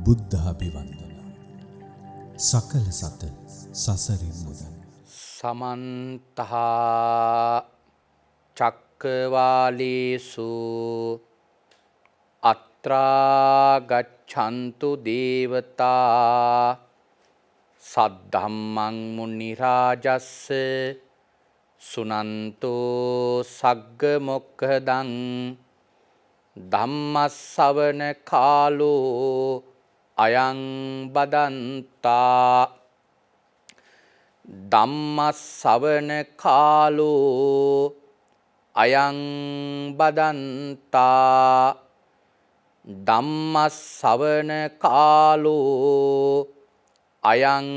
බුද්ධාභිවන්දනා සකල සත සසරින් මුදන් සමන්තහා චක්කවාලේසු අත්‍රා ගච්ඡන්තු දේවතා සද්ධම්මං මුනි රාජස්ස සුනන්තෝ සග්ග මොක්ඛදං ධම්මස්සවන කාලෝ අයං බදන්තා ධම්මස්සවන කාලෝ අයං බදන්තා ධම්මස්සවන කාලෝ අයං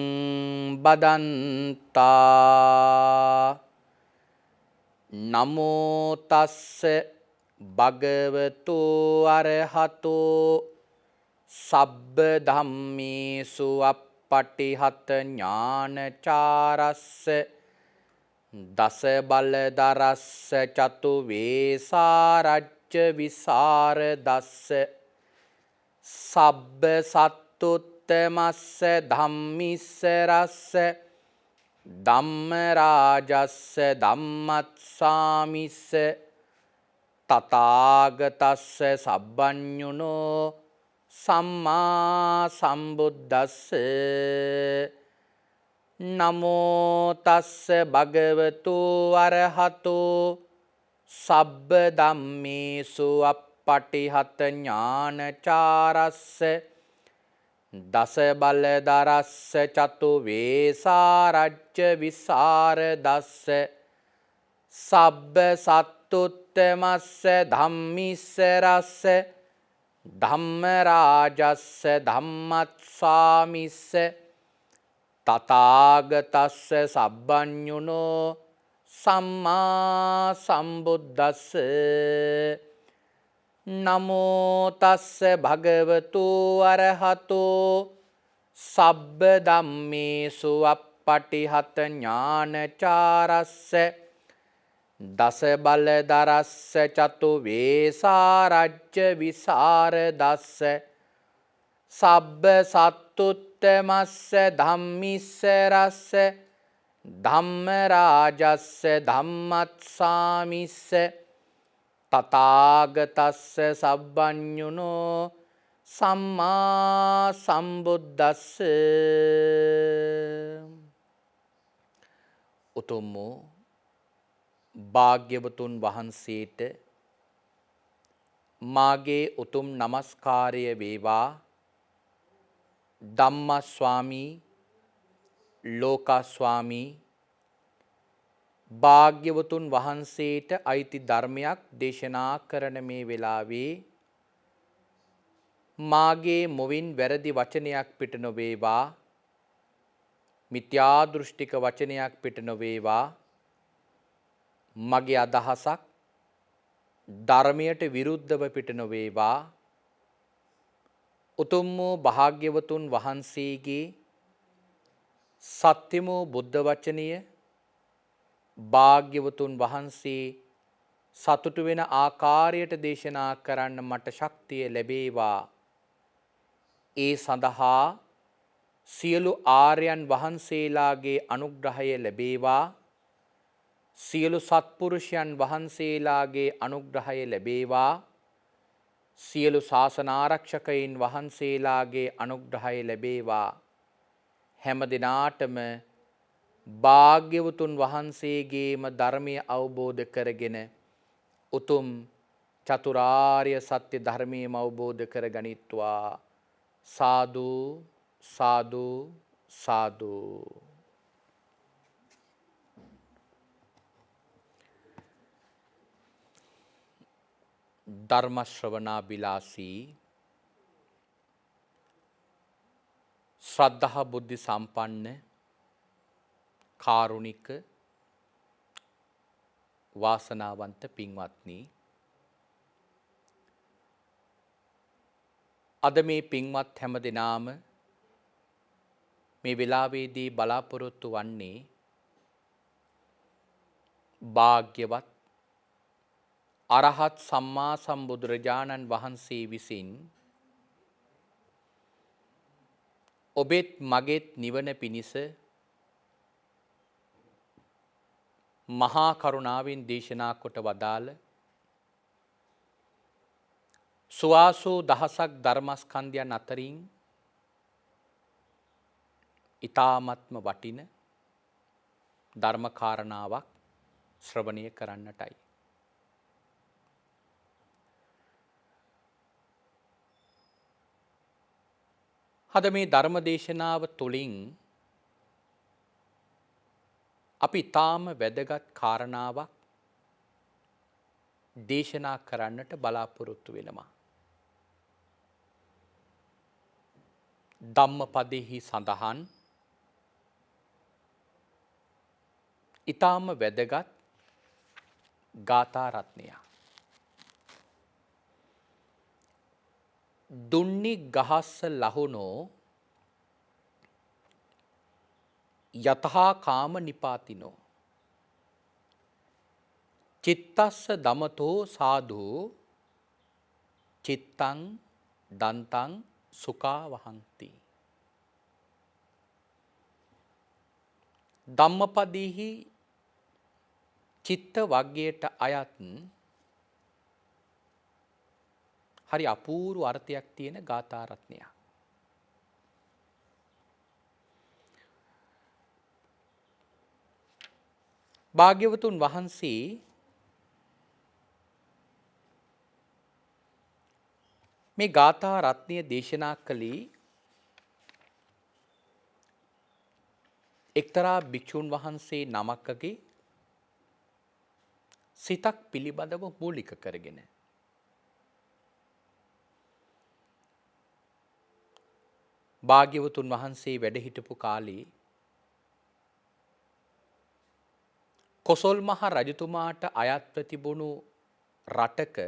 බදන්තා නමෝ තස්ස භගවතු අරහතෝ සබ්බ ධම්මේසු අප්පටිහත ඥානචාරස්ස දස බලදරස්ස චතු වේසාරජ්ජ විසරදස්ස සබ්බ සත්තුත්තමස්ස ධම්මිස්ස රස්ස ධම්ම රාජස්ස ධම්මත්සාමිස්ස තථාගතස්ස සබ්බඤුනෝ සම්මා සම්බුද්දස්ස නමෝ තස්ස භගවතු අරහතෝ සබ්බ ධම්මේසු අප්පටිහත ඥානචාරස්ස දස බලදරස්ස චතු වේසාරජ්ජ විසරදස්ස සබ්බ සත්තුත්තමස්ස ධම්මිස්ස රස්ස ධම්ම රාජස්ස ධම්මත්සාමිස්ස තථාගතස්ස සබ්බඤුනෝ සම්මා සම්බුද්දස්ස නමෝ තස්ස භගවතු අරහතෝ සබ්බ ධම්මේසු අප්පටිහත ඥානචාරස්ස දස බලදරස්ස චතු වේසාරජ්ජ විසරදස්ස සබ්බ සත්තුත්තමස්ස ධම්මිස්ස රස්ස ධම්ම රාජස්ස ධම්මත්සාමිස්ස තථාගතස්ස සබ්බඤුනෝ සම්මා සම්බුද්දස්ස උතුම් භාග්‍යවතුන් වහන්සේට මාගේ උතුම් නමස්කාරය වේවා. ධම්මස්වාමී ලෝකස්වාමී භාග්‍යවතුන් වහන්සේට අයිති ධර්මයක් දේශනා කරන මේ වෙලාවේ මාගේ මුවින් වැරදි වචනයක් පිට නොවේවා, මිත්‍යා දෘෂ්ටික වචනයක් පිට නොවේවා, මගේ අදහසක් ධර්මයට විරුද්ධව පිට නොවේවා. උතුම් වූ භාග්‍යවතුන් වහන්සේගේ සත්‍යම බුද්ධ වචනය භාග්‍යවතුන් වහන්සේ සතුටු වෙන ආකාරයට දේශනා කරන්න මට ශක්තිය ලැබේවා. ඒ සඳහා සියලු ආර්යයන් වහන්සේලාගේ අනුග්‍රහය ලැබේවා. සියලු සත්පුරුෂයන් වහන්සේලාගේ අනුග්‍රහය ලැබේවා. සියලු ශාසනාරක්ෂකයින් වහන්සේලාගේ අනුග්‍රහය ලැබේවා. හැම දිනාටම භාග්‍යවතුන් වහන්සේගේම ධර්මය අවබෝධ කරගෙන උතුම් චතුරාර්ය සත්‍ය ධර්මයම අවබෝධ කරගනිත්වා. සාදු සාදු සාදු. ධර්ම ශ්‍රවණාබිලාසී ශ්‍රද්ධා බුද්ධි සම්පන්න කාරුණික වාසනාවන්ත පින්වත්නි, අද මේ පින්වත් හැම දෙනාම මේ වෙලාවේදී බලාපොරොත්තු වන්නේ භාග්‍යවත් අරහත් සම්මා සම්බුදුරජාණන් වහන්සේ විසින් ඔබෙත් මගෙත් නිවන පිණිස මහා කරුණාවෙන් දේශනා කොට වදාළ සුවාසෝ දහසක් ධර්මස්කන්ධයන් අතරින් ඊ타ත්ම වටින ධර්මකාරණාවක් ශ්‍රවණය කරන්නටයි. අද මේ ධර්ම දේශනාව තුළින් අපි ඊටාම වැදගත් කාරණාවක් දේශනා කරන්නට බලාපොරොත්තු වෙනවා. ධම්මපදෙහි සඳහන් ඊටාම වැදගත් ගාථා රත්නයක්. දුන්නි ගහස්ස ලහුනෝ යතහා කාම නිපාතිනෝ චිත්තස්ස දමතෝ සාධු චිත්තං දන්තං සුඛා වහන්ති. ධම්මපදෙහි චිත්ත වග්ගයට අයත් හරි අපූර්ව අර්ථයක් තියෙන ගාථා රත්නයක්. භාග්‍යවතුන් වහන්සේ මේ ගාථා රත්නය දේශනා කළේ එක්තරා භික්ෂුන් වහන්සේ නමකගේ සිතක් පිළිබඳව මූලික කරගෙන. භාග්‍යවතුන් වහන්සේ වැඩ හිටපු කාලේ කොසල් මහ රජතුමාට අයත්ව තිබුණු රටක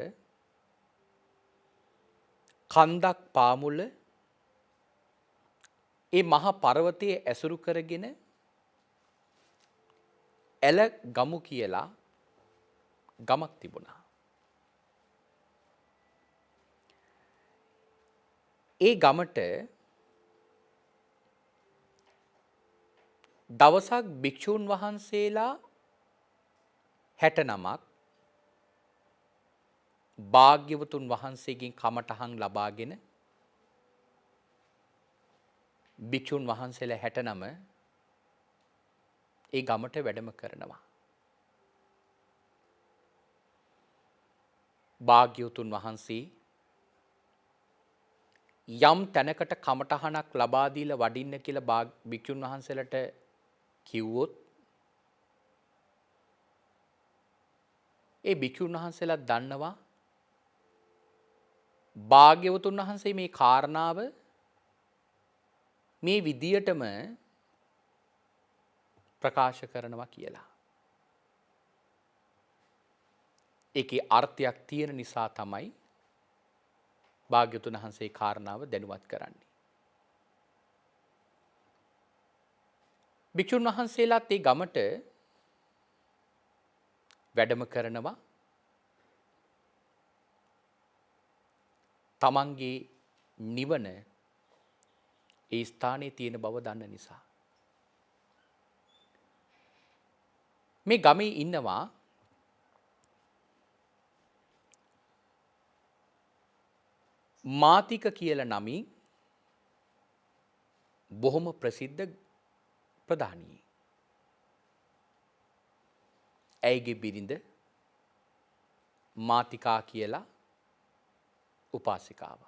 කන්දක් පාමුල ඒ මහ පර්වතයේ ඇසුරු කරගෙන ඇල ගමු කියලා ගමක් තිබුණා. ඒ ගමට දවසක් භික්ෂූන් වහන්සේලා 69ක් භාග්‍යවතුන් වහන්සේගෙන් කමටහන් ලබාගෙන භික්ෂූන් වහන්සේලා 69 ඒ ගමට වැඩම කරනවා. භාග්‍යවතුන් වහන්සේ යම් තැනකට කමටහනක් ලබා දීලා වඩින්න කියලා භික්ෂුන් වහන්සේලාට කිව්වොත් ඒ භික්ෂුන් වහන්සේලා දන්නවා භාග්‍යවතුන් වහන්සේ මේ කාරණාව මේ විදියටම ප්‍රකාශ කරනවා කියලා. ඒකේ අර්ථයක් තියෙන නිසා තමයි භාග්‍යවතුන් වහන්සේ කාරණාව දැනුවත් කරන්නේ. භික්ෂුන් වහන්සේලාත් ඒ ගමට වැඩම කරනවා. තමන්ගේ නිවන ඒ ස්ථානයේ තියෙන බව දන්න නිසා. මේ ගමේ ඉන්නවා මාතික කියලා නමින් බොහොම ප්‍රසිද්ධ ප්‍රධානී. ඇයගේ බිරිඳ මාතිකා කියලා උපාසිකාව.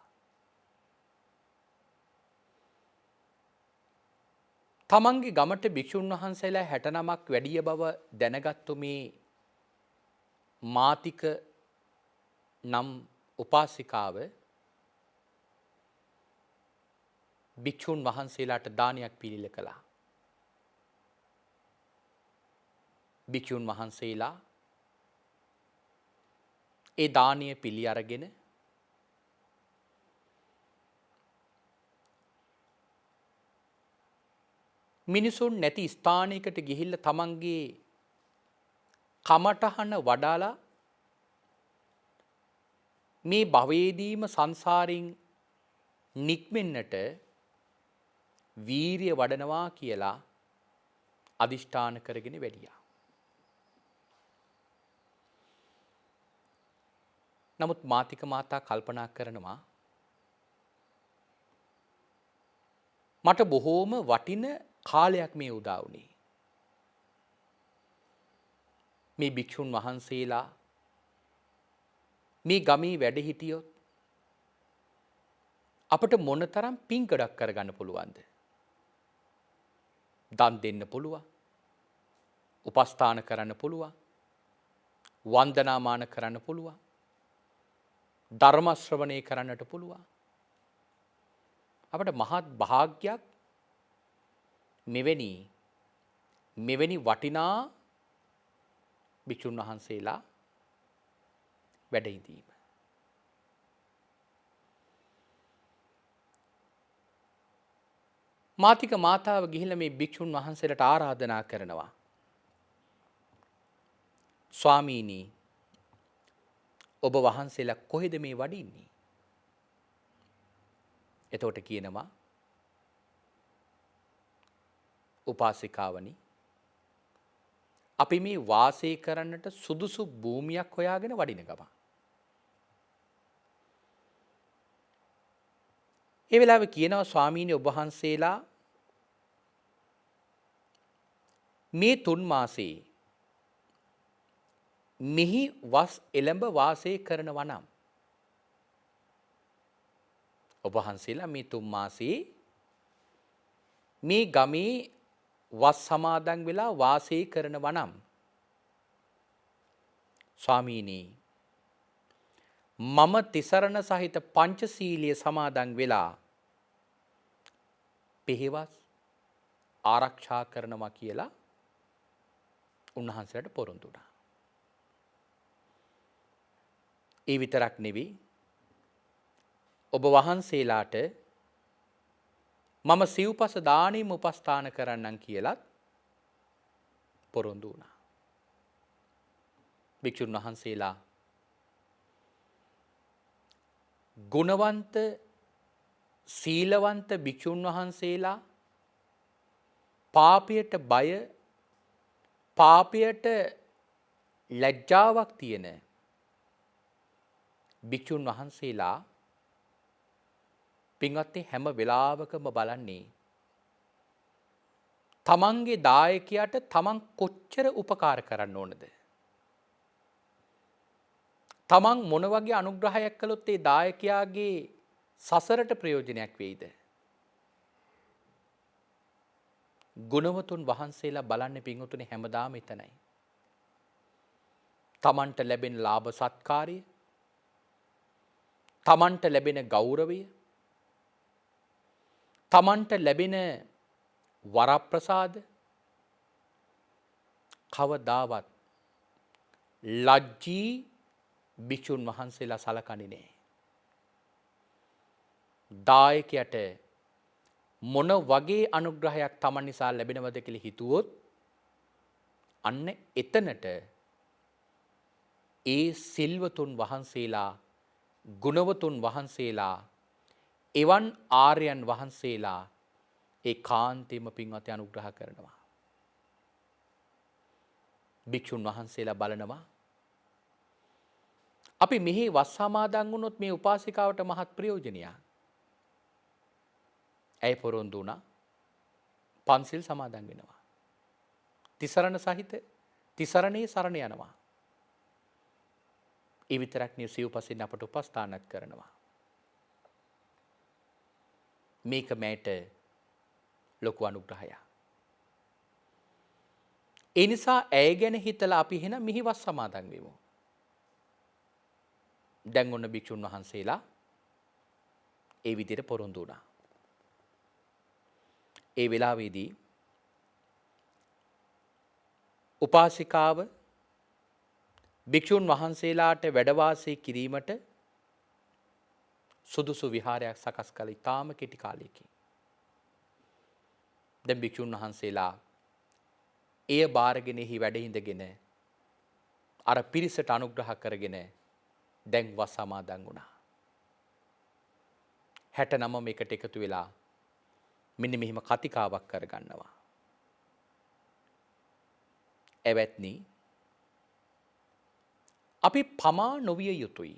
තමන්ගේ ගමට භික්ෂුන් වහන්සේලා 69ක් වැඩිය බව දැනගත්තු මේ මාතික නම් උපාසිකාව භික්ෂුන් වහන්සේලාට දානයක් පිළිල කළා. භික්ෂුන් වහන්සේලා ඒ දානය පිළි අරගෙන මිනිසුන් නැති ස්ථානයකට ගිහිල්ලා තමන්ගේ කමටහන වඩාලා මේ භවයේදීම සංසාරයෙන් නික්මෙන්නට වීරිය වඩනවා කියලා අදිෂ්ඨාන කරගෙන වැඩියා. නමුත් මාතික මාතා කල්පනා කරනවා මට බොහෝම වටින කාලයක් මේ උදා වුණේ. මේ භික්ෂුන් වහන්සේලා මේ ගමේ වැඩ හිටියොත් අපට මොනතරම් පින්කඩක් කරගන්න පුළුවන්ද? දන් දෙන්න පුළුවන්. උපස්ථාන කරන්න පුළුවන්. වන්දනාමාන කරන්න පුළුවන්. ධර්ම ශ්‍රවණය කරන්නට පුළුවන්. අපට මහත් භාග්යක් මෙවැනි වටිනා භික්ෂුන් වහන්සේලා වැඩ ඉඳීම. මාතික මාතාව ගිහිල්ලා මේ භික්ෂුන් වහන්සේලාට ආරාධනා කරනවා. ස්වාමීනි, ඔබ වහන්සේලා කොහෙද මේ වඩින්නේ? එතකොට කියනවා උපාසිකාවනි, අපි මේ වාසය කරන්නට සුදුසු භූමියක් හොයාගෙන වඩින ගම. ඒ වෙලාවේ කියනවා ස්වාමීනි, ඔබ වහන්සේලා මේ 3 මාසයේ මෙහි වස් එළඹ වාසය කරනවා නම් ඔබ වහන්සේලා මේ 3 මාසයේ මේ ගමේ වස් සමාදන් වෙලා වාසය කරනවා නම් ස්වාමීනි, මම තිසරණ සහිත පංචශීලීය සමාදන් වෙලා පෙහෙවස් ආරක්ෂා කරනවා කියලා උන්වහන්සේට පොරොන්දු වුණා. ඒ විතරක් නෙවෙයි, ඔබ වහන්සේලාට මම සිව්පස දානෙම උපස්ථාන කරන්නම් කියලත් පොරොන්දු වුණා. භික්ෂුන් වහන්සේලා ගුණවන්ත සීලවන්ත භික්ෂුන් වහන්සේලා පාපයට බය, පාපයට ලැජ්ජාවක් තියෙන භික්ෂුන් වහන්සේලා පින්වත්නි හැම වෙලාවකම බලන්නේ තමන්ගේ දායකයාට තමන් කොච්චර උපකාර කරන්න ඕනද? තමන් මොන වගේ අනුග්‍රහයක් කළොත් ඒ දායකයාගේ සසරට ප්‍රයෝජනයක් වෙයිද? ගුණවතුන් වහන්සේලා බලන්නේ පින්වතුනි හැමදාම එතනයි. තමන්ට ලැබෙන ලාභ සත්කාරය, තමන්ට ලැබෙන ගෞරවය, තමන්ට ලැබෙන වරප්‍රසාද කවදාවත් ලජ්ජී භික්ෂුන් වහන්සේලා සලකන්නේ නැහැ. දායකයට මොන වගේ අනුග්‍රහයක් තමන් නිසා ලැබෙනවද කියලා හිතුවොත් අන්න එතනට ඒ සිල්වතුන් වහන්සේලා, ගුණවතුන් වහන්සේලා, එවන් ආර්යයන් වහන්සේලා ඒ කාන්තේම පින්වත්නි අනුග්‍රහ කරනවා. භික්ෂුන් වහන්සේලා බලනවා අපි මෙහි වස් සමාදන් වුණොත් මේ උපාසිකාවට මහත් ප්‍රයෝජනයක්. ඇය පොරොන්දු වුණා පන්සිල් සමාදන් වෙනවා. තිසරණ සහිත තිසරණේ සරණ යනවා. ඒ විතරක් නෙවෙයි සිව්පසෙන් අපට උපස්ථානත් කරනවා. මේක මෑට ලොකු අනුග්‍රහයක්. ඒ නිසා ඇය ගැන හිතලා අපි එහෙනම් මෙහි වස් සමාදන් වෙමු. දැන් ඔන්න භික්ෂුන් වහන්සේලා ඒ විදිහට පොරොන්දු වුණා. ඒ වෙලාවේදී උපාසිකාව භික්ෂුන් වහන්සේලාට වැඩ වාසය කිරීමට සුදුසු විහාරයක් සකස් කළ ඉතාම කෙටි කාලයකින්. දැන් භික්ෂුන් වහන්සේලා එය බාරගෙන එහි වැඩ ඉඳගෙන අර පිරිසට අනුග්‍රහ කරගෙන දැන් වස් සමාදන් වුණා. 69 එකට එකතු වෙලා මෙන්න මෙහිම කතිකාවක් කරගන්නවා. එවත්නි අපි පමා නොවිය යුතුයි.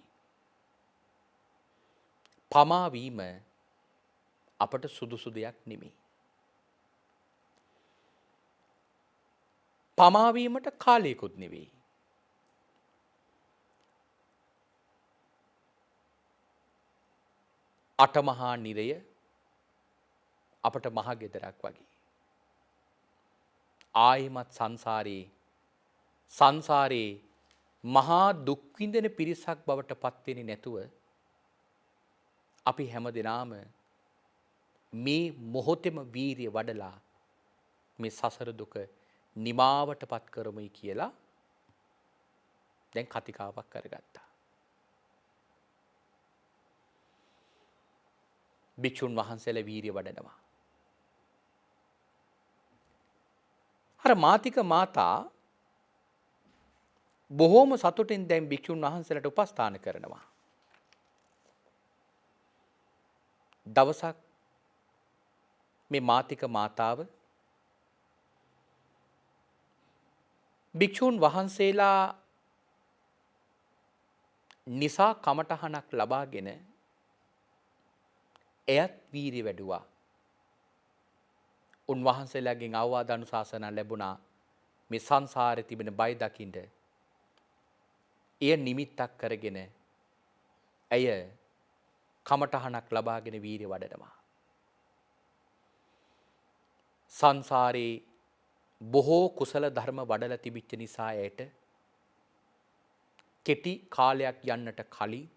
පමා වීම අපට සුදුසු දෙයක් නෙමෙයි. පමා වීමට කාලයකුත් නෙවෙයි. අටමහා නිරය අපට මහ ගෙදරක් වගේ. ආයිමත් සංසාරේ මහා දුක් විඳින පිරිසක් බවට පත් වෙන්නේ නැතුව අපි හැමදෙනාම මේ මොහොතේම වීරිය වඩලා මේ සසර දුක නිමාවට පත් කරමුයි කියලා දැන් කතිකාවක් කරගත්තා. භික්ෂුන් වහන්සේලා වීරිය වඩනවා. අර මාතික මාතා බොහෝම සතුටින් දැන් භික්ෂුන් වහන්සේලාට උපස්ථාන කරනවා. දවසක් මේ මාතික මාතාව භික්ෂුන් වහන්සේලා නිසා කමටහනක් ලබාගෙන එයත් වීරිය වැඩුවා. උන්වහන්සේලාගෙන් අවවාද අනුශාසනා ලැබුණා මේ සංසාරේ තිබෙන බය දකින්න. එය නිමිත්තක් කරගෙන ඇය කමටහනක් ලබාගෙන වීරිය වඩනවා. සංසාරේ බොහෝ කුසල ධර්ම වඩලා තිබිච්ච නිසා ඇයට කෙටි කාලයක් යන්නට කලින්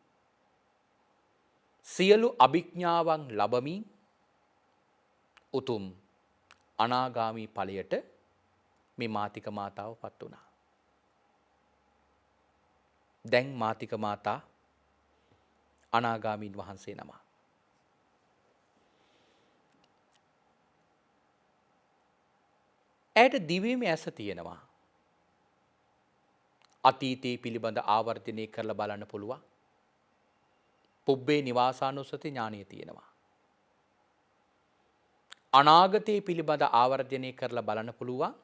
සියලු අභිඥාවන් ලැබමින් උතුම් අනාගාමී ඵලයට මේ මාතික මාතාව පත් වුණා. දැන් මාතික මාතා අනාගාමීන් වහන්සේ නම. ඇයට දිව්‍යමය ඇස තියෙනවා. අතීතයේ පිළිබඳ ආවර්ජනය කරලා බලන්න පුළුවන්. පුබ්බේ නිවාසානුස්සති ඥානිය තියෙනවා. අනාගතයේ පිළිබඳ ආවර්ජනය කරලා බලන්න පුළුවන්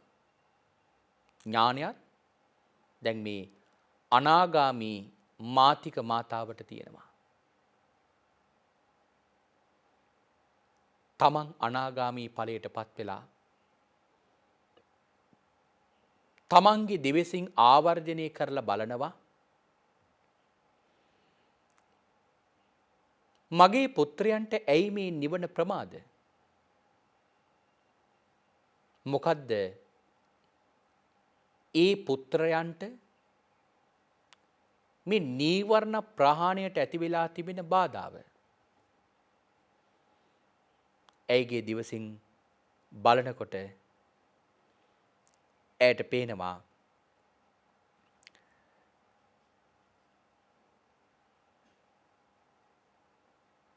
ඥානයත් දැන් මේ අනාගාමී මාතික මාතාවට තියෙනවා. තමන් අනාගාමී ඵලයට පත් වෙලා තමන්ගේ දිවසින් ආවර්ජනය කරලා බලනවා මගේ පුත්‍රයන්ට ඇයි මේ නිවන ප්‍රමාද? මොකද්ද ඒ පුත්‍රයන්ට මේ නීවරණ ප්‍රහාණයට ඇති වෙලා තිබෙන බාධාව? ඇයිගේ දිවසින් බලනකොට ඇයට පේනවා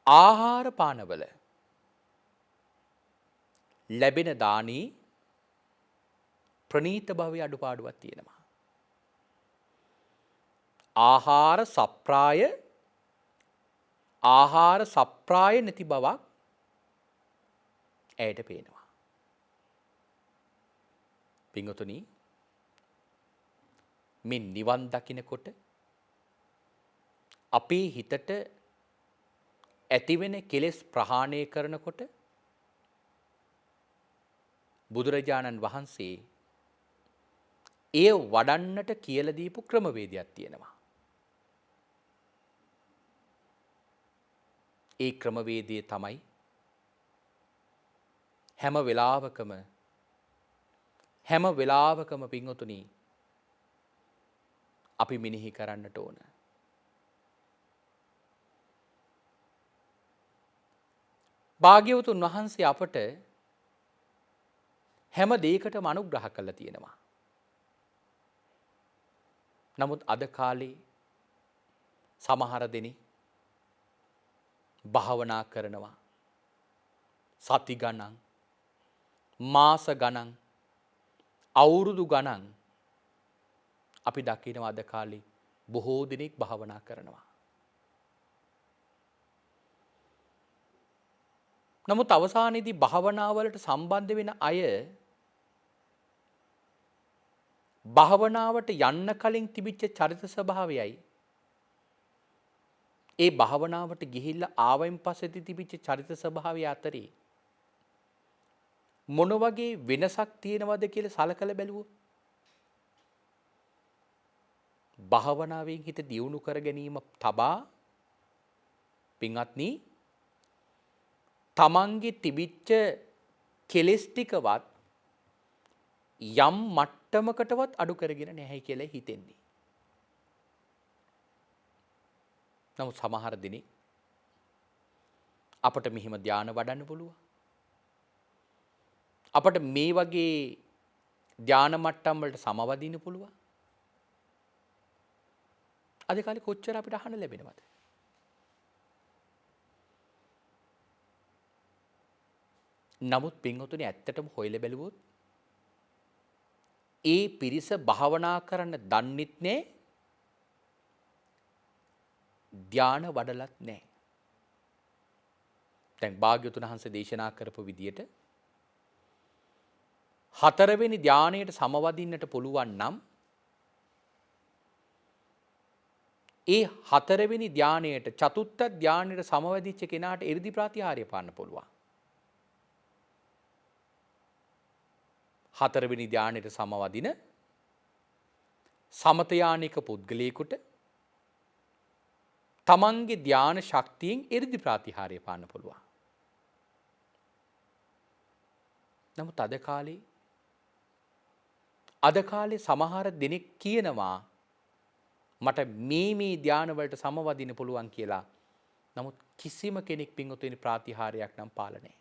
ආහාර පානවල ලැබෙන දානී ප්‍රනීත භවයේ අඩුපාඩුවක් තියෙනවා. ආහාර සප්‍රාය නැති බවක් ඇයට පේනවා. පින්වතුනි මේ නිවන් දකින්නකොට අපේ හිතට ඇතිවෙන කෙලෙස් ප්‍රහාණය කරනකොට බුදුරජාණන් වහන්සේ එය වඩන්නට කියලා දීපු ක්‍රමවේදයක් තියෙනවා. ඒ ක්‍රමවේදය තමයි හැම වෙලාවකම පින්වතුනි අපි මෙනෙහි කරන්නට ඕන. භාග්‍යවතුන් වහන්සේ අපට හැම දෙයකටම අනුග්‍රහ කළා තියෙනවා. නමුත් අද කාලේ සමහර දෙනෙක් භාවනා කරනවා සති ගණන්, මාස ගණන්, අවුරුදු ගණන් අපි දකිනවා අද කාලේ බොහෝ දෙනෙක් භාවනා කරනවා. නමුත් අවසානයේදී භාවනාවලට සම්බන්ධ වෙන අය භාවනාවට යන්න කලින් තිබිච්ච චරිත ස්වභාවයයි ඒ භාවනාවට ගිහිල්ලා ආවෙන් පස්සේදී තිබිච්ච චරිත ස්වභාවය අතරේ මොන වගේ වෙනසක් තියෙනවද කියලා සලකලා බැලුවොත් භාවනාවෙන් හිත දියුණු කර ගැනීම තබා පින්වත්නි තමන්ගේ තිබිච්ච කෙලෙස් ටිකවත් යම් මට්ටමකටවත් අඩු කරගෙන නැහැ කියලා හිතෙන්නේ. නමුත් සමහර දිනේ අපට මෙහිම ධානය වඩන්න පුළුවන්. අපට මේ වගේ ධාන මට්ටම් වලට සමවදින්න පුළුවන්. අද කාලේ කොච්චර අපිට අහන්න ලැබෙනවද? නමුත් පින්වතුනි ඇත්තටම හොයලා බැලුවොත් ඒ පිරිස භාවනා කරන්න දන්නෙත් නෑ ධාන වඩලත් නෑ. දැන් භාග්‍යවතුන් වහන්සේ දේශනා කරපු විදියට හතරවෙනි ධානයට සමවදින්නට පුළුවන් නම් ඒ හතරවෙනි ධානයට චතුත්ථ ධානයට සමවදිච්ච කෙනාට 이르දි ප්‍රතිහාරය පාන්න පුළුවන්. හතරවෙනි ධානයට සමවදින සමතයානික පුද්ගලයෙකුට තමන්ගේ ධාන ශක්තියෙන් 이르දි ප්‍රතිහාරය පාන්න පුළුවන්. නමුත් අද කාලේ සමහර දෙනෙක් කියනවා මට මේ ධාන වලට සමවදින්න පුළුවන් කියලා. නමුත් කිසිම කෙනෙක් පින්වතුනි ප්‍රතිහාරයක් නම් පාලා නැහැ.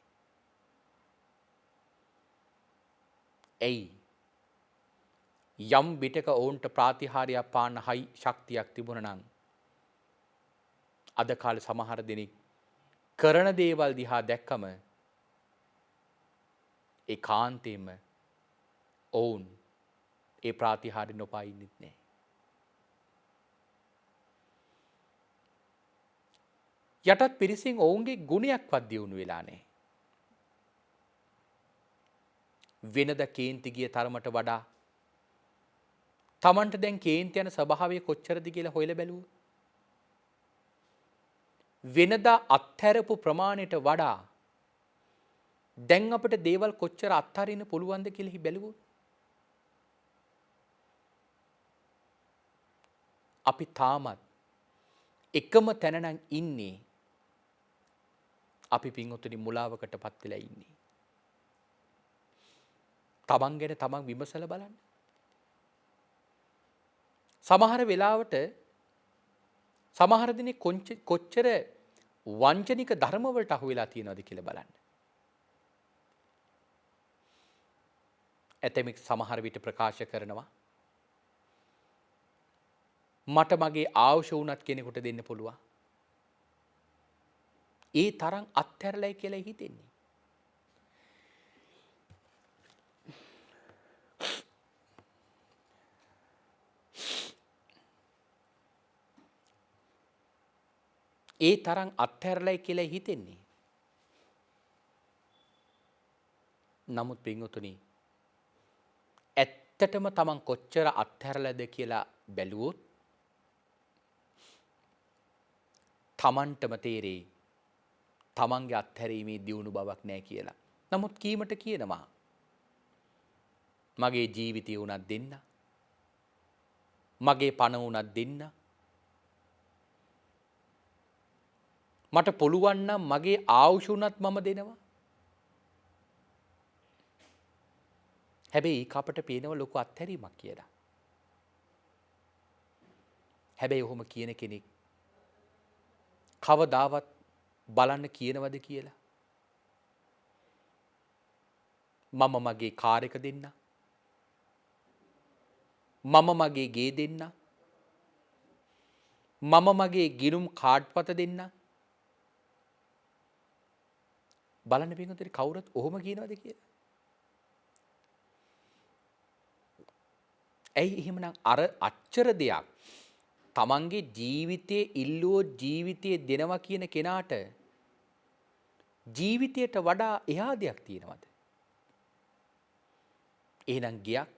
ඇයි? යම් විටක ඔවුන්ට ප්‍රතිහාරයක් පාන්න හයි ශක්තියක් තිබුණා නම් අද කාලේ සමහර දෙනෙක් කරන දේවල් දිහා දැක්කම ඒකාන්තයෙන්ම ඔවුන් ඒ ප්‍රතිහාරය නොපා ඉන්නෙත් නැහැ. යටත් පිරිසින් ඔවුන්ගේ ගුණයක්වත් දියුණු වෙලා නැහැ. වෙනද කේන්ති ගිය තරමට වඩා තමන්ට දැන් කේන්ති යන ස්වභාවය කොච්චරද කියලා හොයලා බැලුවොත් වෙනදා අත්හැරපු ප්‍රමාණයට වඩා දැන් අපිට දේවල් කොච්චර අත්හරින්න පුළුවන්ද කියලා බැලුවොත් අපි තාමත් එකම තැන නම් ඉන්නේ. අපි පින්වතුනි මුලාවකටපත් වෙලා ඉන්නේ. තමන් ගැන තමන් විමසලා බලන්න. සමහර වෙලාවට සමහර දිනේ කොච්චර වංචනික ධර්ම වලට අහු වෙලා තියෙනවද කියලා බලන්න. ඇතෙමෙක් සමහර විට ප්‍රකාශ කරනවා මට මගේ ආවුෂ වුණත් කෙනෙකුට දෙන්න පුළුවන්. ඒ තරම් අත්හැරලයි කියලා හිතෙන්නේ. ඒ තරම් අත්හැරලයි කියලා හිතෙන්නේ. නමුත් පින්වතුනි ඇත්තටම තමන් කොච්චර අත්හැරලාද කියලා බැලුවොත් තමන්ටම තේරෙයි තමන්ගේ අත්හැරීමේ දියුණු බවක් නැහැ කියලා. නමුත් කීමට කියනවා මගේ ජීවිතය උනත් දෙන්න. මගේ පණ උනත් දෙන්න. මට පුළුවන් නම් මගේ ආයුෂ උනත් මම දෙනවා. හැබැයි ඒක අපට පේනව ලොකු අත්හැරීමක් කියලා. හැබැයි ඔහොම කියන කෙනෙක් කවදාවත් බලන්න කියනවද කියලා? මම මගේ කාර් එක දෙන්න. මම මගේ ගේ දෙන්න. මම මගේ ගිණුම් කාඩ් පත දෙන්න. බලන්න පින්වතුනි කවුරුත් ඔහොම කියනවද කියලා? ඇයි එහෙමනම් අර අච්චර දෙයක් තමන්ගේ ජීවිතයේ ඉල්ලුවෝ ජීවිතයේ දෙනවා කියන කෙනාට ජීවිතයට වඩා එහා දෙයක් තියෙනවද? එහෙනම් ගියක්,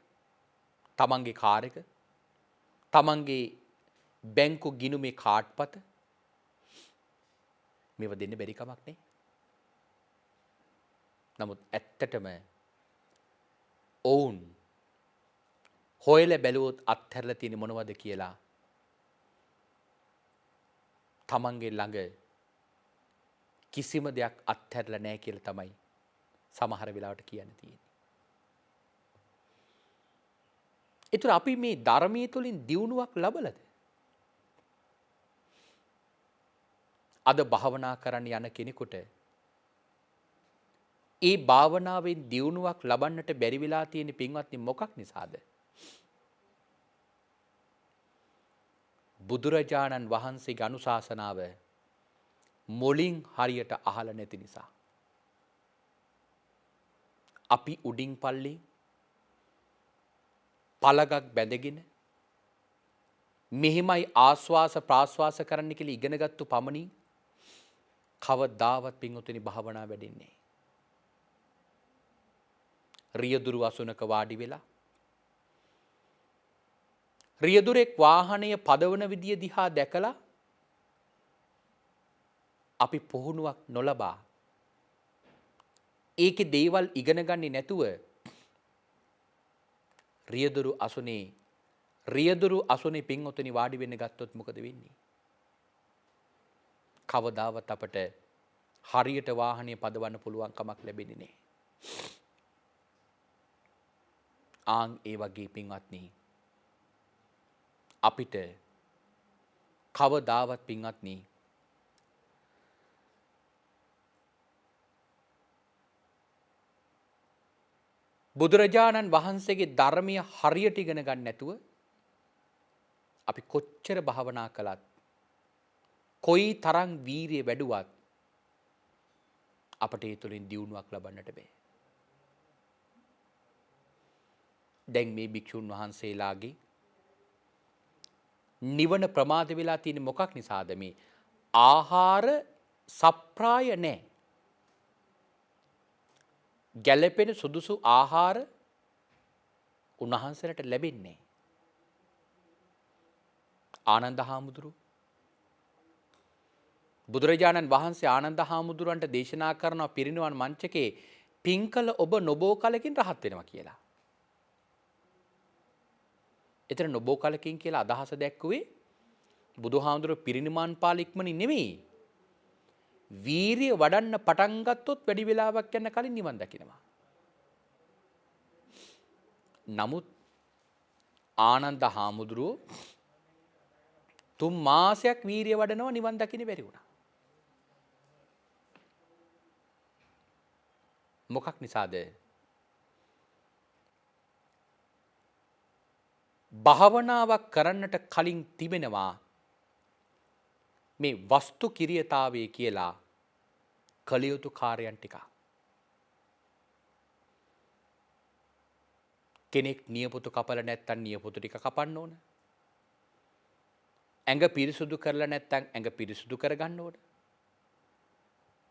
තමන්ගේ කාර් එක, තමන්ගේ බැංකු ගිණුමේ කාඩ්පත මේව දෙන්න බැරි කමක් නේ. නමුත් ඇත්තටම ඔවුන් හොයලා බැලුවොත් අත්හැරලා තියෙන මොනවද කියලා තමන්ගේ ළඟ කිසිම දෙයක් අත්හැරලා නැහැ කියලා තමයි සමහර වෙලාවට කියන්න තියෙන්නේ. ඒතර අපි මේ ධර්මයේ තුලින් දියුණුවක් ලබලද? අද භාවනා කරන්න යන කෙනෙකුට ඒ භාවනාවෙන් දියුණුවක් ලබන්නට බැරි වෙලා තියෙන පින්වත්නි මොකක් නිසාද? බුදුරජාණන් වහන්සේගේ අනුශාසනාව මොලින් හරියට අහලා නැති නිසා. අපි උඩින් පල්ලේ පළගක් බැඳගෙන මෙහිමයි ආස්වාස ප්‍රාස්වාස කරන්න කියලා ඉගෙනගත්තු පමණින් කවදාවත් පින්වතුනි භාවනා වැඩෙන්නේ. රියදුරු අසුනක වාඩි වෙලා රියදුරෙක් වාහනය පදවන විදිය දිහා දැකලා අපි පුහුණුවක් නොලබා ඒකේ දේවල් ඉගෙන ගන්නේ නැතුව රියදුරු අසුනේ පින්වතුනි වාඩි වෙන්න ගත්තොත් මොකද වෙන්නේ? කවදාවත් අපට හරියට වාහනය පදවන්න පුළුවන් කමක් ලැබෙන්නේ නැහැ. ආන් ඒ වගේ පින්වත්නි අපිට කවදාවත් පින්වත්නි බුදුරජාණන් වහන්සේගේ ධර්මය හරියට ඉගෙන ගන්න නැතුව අපි කොච්චර භාවනා කළත් කොයි තරම් වීරිය වැඩුවත් අපට ඒ තුළින් දියුණුවක් ලබන්නට බෑ. දැන් මේ භික්ෂුන් වහන්සේලාගේ නිවන ප්‍රමාද වෙලා තියෙන මොකක් නිසාද? මේ ආහාර සප්‍රාය නැහැ. ගැළපෙන සුදුසු ආහාර උන්වහන්සේලාට ලැබෙන්නේ. ආනන්ද හාමුදුරුවෝ බුදුරජාණන් වහන්සේ ආනන්ද හාමුදුරුවන්ට දේශනා කරන පිරිනිවන් මංචකේ පින්කල ඔබ නොබෝ කලකින් රහත් වෙනවා කියලා. එතන නොබෝ කලකින් කියලා අදහස දැක්කුවේ බුදුහාමුදුරුවෝ පිරිනිවන් පාල ඉක්මනින් නෙමෙයි. වීරිය වඩන්න පටන් ගත්තොත් වැඩි වෙලාවක් යන කලින් නිවන් දකිනවා. නමුත් ආනන්ද හාමුදුරුවෝ 3 මාසයක් වීරිය වඩනවා නිවන් දකින්න බැරි වුණා. මොකක් නිසාද? භාවනාවක් කරන්නට කලින් තිබෙනවා මේ වස්තු කිරියතාවය කියලා කළ යුතු කාර්යයන් ටික. කෙනෙක් නියපොතු කපලා නැත්තම් නියපොතු ටික කපන්න ඕන. ඇඟ පිරිසුදු කරලා නැත්තම් ඇඟ පිරිසුදු කරගන්න ඕන.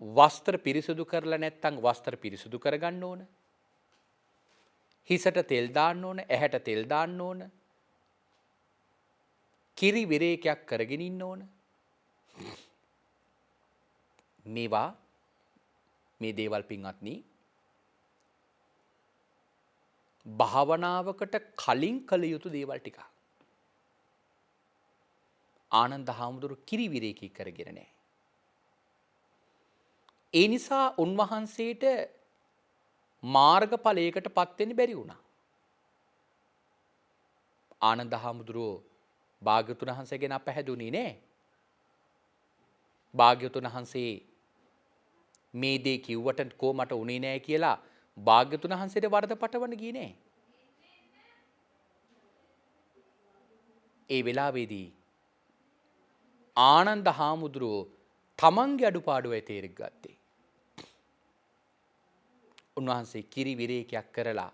වස්ත්‍ර පිරිසුදු කරලා නැත්තම් වස්ත්‍ර පිරිසුදු කරගන්න ඕන. හිසට තෙල් දාන්න ඕන, ඇහැට තෙල් දාන්න ඕන. කිරි විරේකයක් කරගෙන ඉන්න ඕන. මේවා මේ දේවල් පින්වත්නි භාවනාවකට කලින් කළ යුතු දේවල් ටික. ආනන්ද හාමුදුරු කිරි විරේකී කරගෙන නැහැ. ඒ නිසා උන්වහන්සේට මාර්ගඵලයකට පත් වෙන්න බැරි වුණා. ආනන්ද හාමුදුරුවෝ භාග්‍යවතුන් වහන්සේගෙන අපහැදුනේ නෑ. භාග්‍යවතුන් වහන්සේ මේ දේ කිව්වට කො මට උනේ නෑ කියලා භාග්‍යවතුන් වහන්සේට වරද පටවන්න ගියේ නෑ. ඒ වෙලාවේදී ආනන්ද හාමුදුරුවෝ තමන්ගේ අඩුපාඩුවයි තේරුම් ගත්තේ. උන්වහන්සේ කිරි විරේකයක් කරලා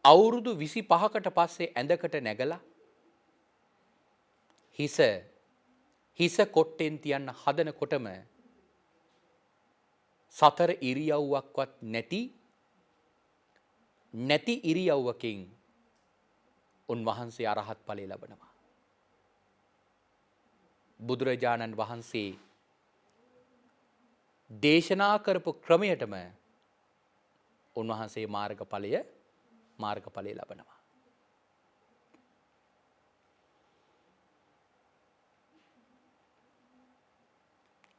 අවුරුදු 25කට පස්සේ ඇඳකට නැගලා හිස හිස කොට්ටෙන් තියන්න හදනකොටම සතර ඉරියව්වක්වත් නැති ඉරියව්වකින් උන්වහන්සේ අරහත් ඵලය ලබනවා. බුදුරජාණන් වහන්සේ දේශනා කරපු ක්‍රමයටම උන්වහන්සේ මාර්ගඵලය ලබනවා.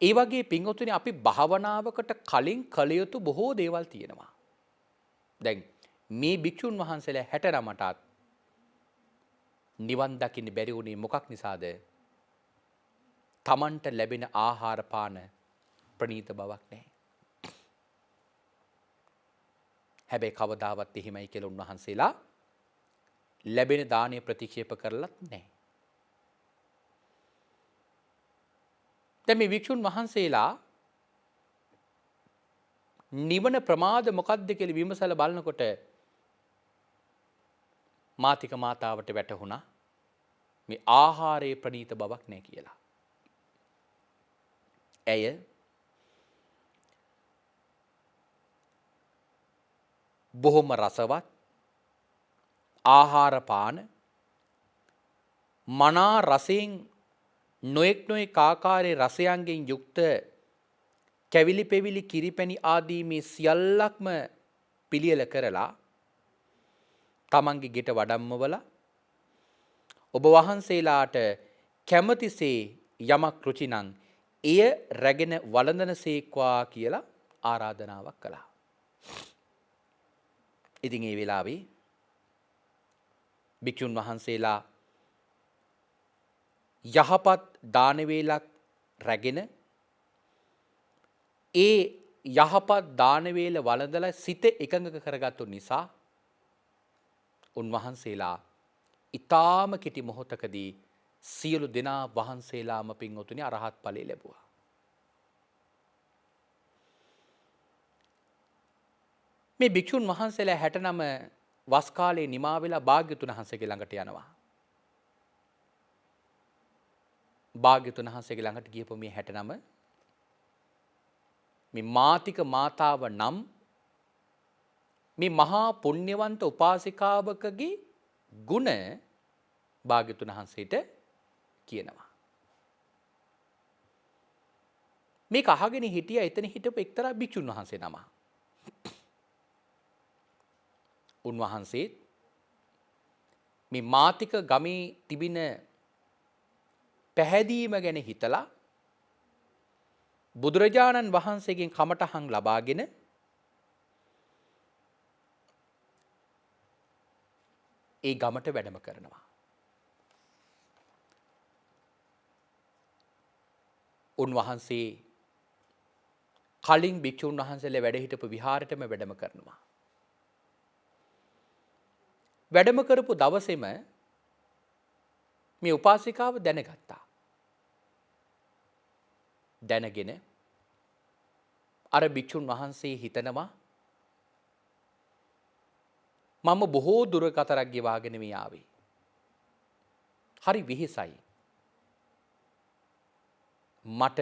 ඒ වගේ පින්වතුනි අපි භාවනාවකට කලින් කළ යුතු බොහෝ දේවල් තියෙනවා. දැන් මේ භික්ෂුන් වහන්සේලා 69ටත් නිවන් දකින්න බැරි වුණේ මොකක් නිසාද? තමන්ට ලැබෙන ආහාර පාන ප්‍රණීත බවක් නැහැ. හැබැයි කවදාවත් එහෙමයි කියලා උන්වහන්සේලා ලැබෙන දාණය ප්‍රතික්ෂේප කරලත් නැහැ. දැන් මේ වික්ෂුන් වහන්සේලා නිවන ප්‍රමාද මොකක්ද කියලා විමසලා බලනකොට මාතික මාතාවට වැටහුණා මේ ආහාරයේ ප්‍රණීත බවක් නැහැ කියලා. ඇය බොහොම රසවත් ආහාර පාන මනා රසයෙන් නොයෙක් ආකාරයේ රසයන්ගෙන් යුක්ත කැවිලි පෙවිලි කිරිපැණි ආදී මේ සියල්ලක්ම පිළියෙල කරලා තමන්ගේ ගෙට වඩම්මවලා ඔබ වහන්සේලාට කැමතිසේ යමක් රුචි නම් එය රැගෙන වළඳනසේක්වා කියලා ආරාධනාවක් කළා. ඉතින් ඒ වෙලාවේ භික්ෂුන් වහන්සේලා යහපත් දාන වේලක් රැගෙන ඒ යහපත් දාන වේල වළඳලා සිත එකඟ කරගත්තු නිසා උන්වහන්සේලා ඊටාම කෙටි මොහොතකදී සියලු දෙනා වහන්සේලාම පින්වතුනි අරහත් ඵලය ලැබුවා. මේ භික්ෂුන් වහන්සේලා 69 වස් කාලේ නිමා වෙලා භාග්‍යතුන් වහන්සේගේ ළඟට යනවා. භාග්‍යතුන් වහන්සේගේ ළඟට ගියපු මේ 69 මේ මාතික මාතාව නම් මේ මහා පුණ්‍යවන්ත උපාසිකාවකගේ ගුණ භාග්‍යතුන් වහන්සේට කියනවා. මේක අහගෙන හිටියා එතන හිටපු එක්තරා භික්ෂුන් වහන්සේ නම. උන්වහන්සේ මේ මාතික ගමේ තිබෙන පැහැදීම ගැන හිතලා බුදුරජාණන් වහන්සේගෙන් කමටහන් ලබාගෙන ඒ ගමට වැඩම කරනවා. උන්වහන්සේ කලින් භික්ෂුන් වහන්සේලා වැඩ හිටපු විහාරෙටම වැඩම කරනවා. වැඩම කරපු දවසේම මේ උපාසිකාව දැනගත්තා. දැනගෙන අර භික්ෂුන් වහන්සේ හිතනවා මම බොහෝ දුර කතරක් ගෙවාගෙන මේ ආවේ. හරි විහිසයි. මට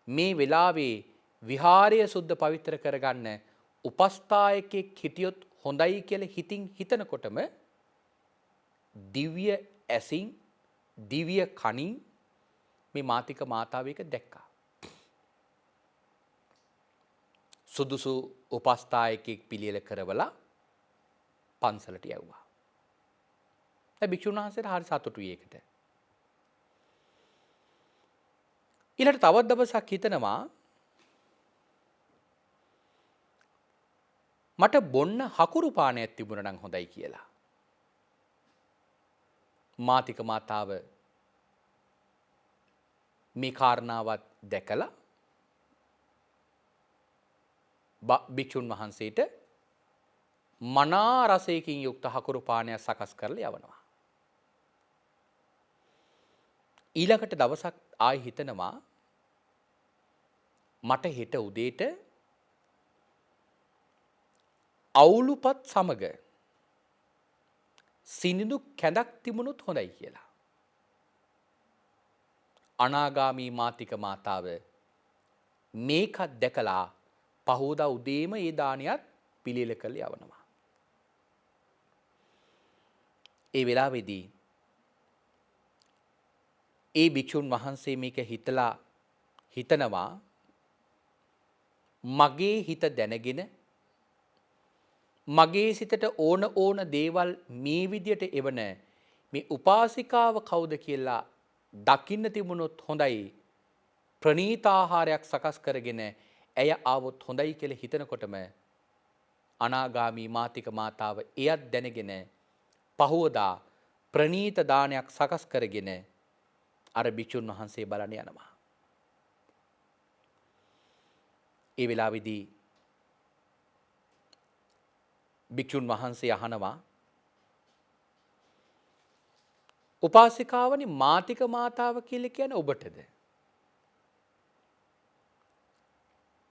මේ වෙලාවේ විහාරය සුද්ධ පවිත්‍ර කරගන්න උපස්ථායකෙක් හිටියොත් හොඳයි කියලා හිතනකොටම දිව්‍ය ඇසින් දිව්‍ය කනින් මේ මාතික මාතාව එක දැක්කා. සුදුසු උපස්ථායකෙක් පිළියෙල කරවලා පන්සලට යවුවා. ඒ භික්ෂුන් වහන්සේට හරි සතුටුයි ඒකට. ඊළඟ තවත් දවසක් හිතනවා මට බොන්න හකුරු පානයක් තිබුණා නම් හොඳයි කියලා. මාතික මාතාව මේ කාරණාවත් දැකලා භික්ෂුන් වහන්සේට මනා රසයකින් යුක්ත හකුරු පානයක් සකස් කරලා යවනවා. ඊළඟට දවසක් ආයි හිතනවා මට හෙට උදේට අවුලුපත් සමග සිනිඳු කැඳක් තිබුණොත් හොඳයි කියලා. අනාගාමී මාතික මාතාව මේකත් දැකලා පහෝදා උදේම ඒ දානියත් පිළියෙල කළ යවනවා. ඒ වෙලාවේදී ඒ භික්ෂුන් වහන්සේ මේක හිතනවා මගේ හිත දැනගෙන මගේ සිතට ඕන දේවල් මේ විදියට එවන මේ උපාසිකාව කවුද කියලා දකින්න තිබුණොත් හොඳයි, ප්‍රණීතාහාරයක් සකස් කරගෙන ඇය ආවොත් හොඳයි කියලා හිතනකොටම අනාගාමී මාතික මාතාව එයත් දැනගෙන පහවදා ප්‍රණීත දානයක් සකස් කරගෙන අර භික්ෂුන් වහන්සේ බලන්න යනවා. ඒ වෙලාවේදී භික්ෂුන් වහන්සේ අහනවා, උපාසිකාවනි මාතික මාතාව කියලා කියන්නේ ඔබටද?